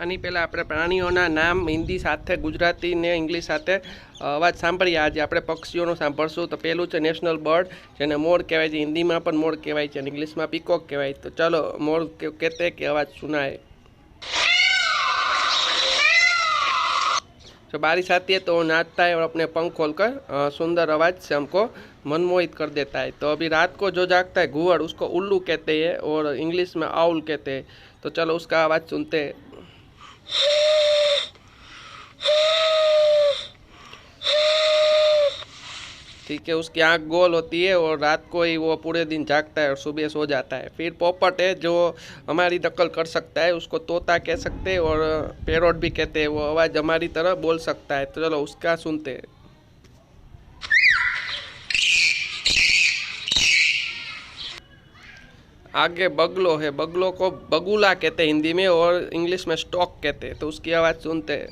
આની પહેલાં આપણે પ્રાણીઓના નામ હિન્દી સાથે ગુજરાતી ને ઇંગ્લિશ સાથે અવાજ સાંભળીએ. આજે આપણે પક્ષીઓનું સાંભળશું. તો પહેલું છે નેશનલ બર્ડ, જેને મોર કહેવાય છે. હિન્દીમાં પણ મોર કહેવાય છે અને ઇંગ્લિશમાં પીકોક કહેવાય. તો ચલો મોર કહેते कि आवाज़ सुनाए. जो बारिश आती है तो वो नाचता है और अपने पंख खोलकर सुंदर आवाज़ से हमको मनमोहित कर देता है. तो अभी रात को जो जागता है घुवड़, उसको उल्लू कहते हैं और इंग्लिश में आउल कहते हैं. तो चलो उसका आवाज़ सुनते हैं. ठीक है, उसकी आंख गोल होती है और रात को ही वो पूरे दिन जागता है और सुबह सो जाता है. फिर पोपट है जो हमारी नकल कर सकता है, उसको तोता कह सकते हैं और पैरोट भी कहते हैं. वो आवाज़ हमारी तरह बोल सकता है. तो चलो उसका सुनते हैं. आगे बगलो है. बगलो को बगुला कहते हैं हिंदी में और इंग्लिश में स्टॉक कहते हैं. तो उसकी आवाज़ सुनते हैं.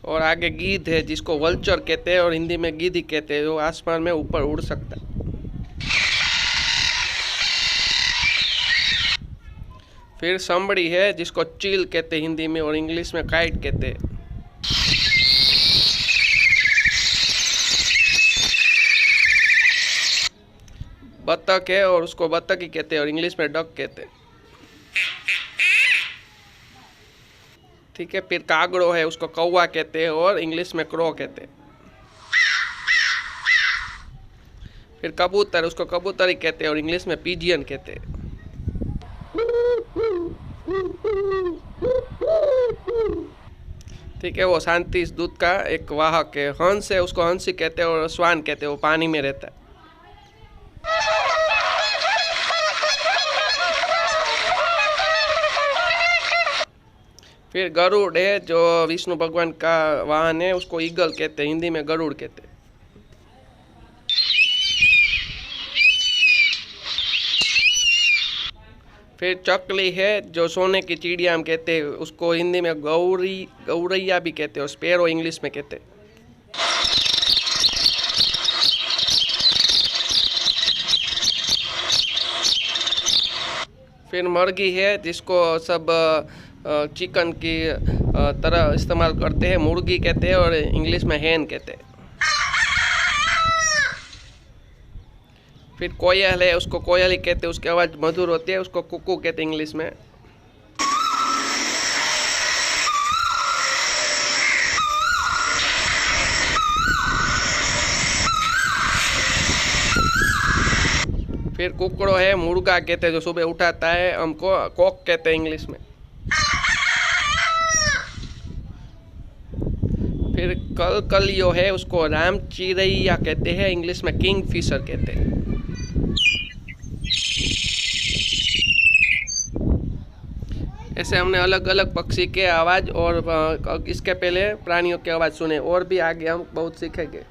और आगे गीध है जिसको वल्चर कहते हैं और हिंदी में गिद्ध कहते हैं. वो आसमान में ऊपर उड़ सकता है. फिर समड़ी है जिसको चील कहते हैं हिंदी में और इंग्लिश में काइट कहते हैं. बतख है और उसको बतख ही कहते हैं और इंग्लिश में डक कहते हैं. ठीक है, फिर कागड़ो है, उसको कौवा कहते हैं और इंग्लिश में क्रो कहते हैं. फिर कबूतर, उसको कबूतर ही कहते हैं और इंग्लिश में पिजियन कहते हैं. ठीक है, वो शांति दूत का एक वाहक है. हंस है, उसको हंसी कहते हैं और श्वान कहते हैं. वो पानी में रहता है. फिर गरुड़ है जो विष्णु भगवान का वाहन है, उसको ईगल कहते हैं, हिंदी में गरुड़ कहते हैं. फिर चकली है जो सोने की चिड़िया हम कहते हैं, उसको हिंदी में गौरैया भी कहते हैं और स्पैरो इंग्लिश में कहते हैं. फिर मुर्गी है जिसको सब चिकन की तरह इस्तेमाल करते हैं, मुर्गी कहते हैं और इंग्लिश में हैन कहते हैं. फिर कोयल है, उसको कोयल ही कहते हैं, उसकी आवाज़ मधुर होती है, उसको कुकू कहते हैं इंग्लिश में. फिर कुकड़ो है, मुर्गा कहते हैं जो सुबह उठाता है हमको, कॉक कहते हैं इंग्लिश में. फिर कलकलियो है, उसको राम चिरैया कहते हैं, इंग्लिश में किंग फिशर कहते हैं. ऐसे हमने अलग अलग पक्षी के आवाज़ और इसके पहले प्राणियों की आवाज़ सुने. और भी आगे हम बहुत सीखेंगे.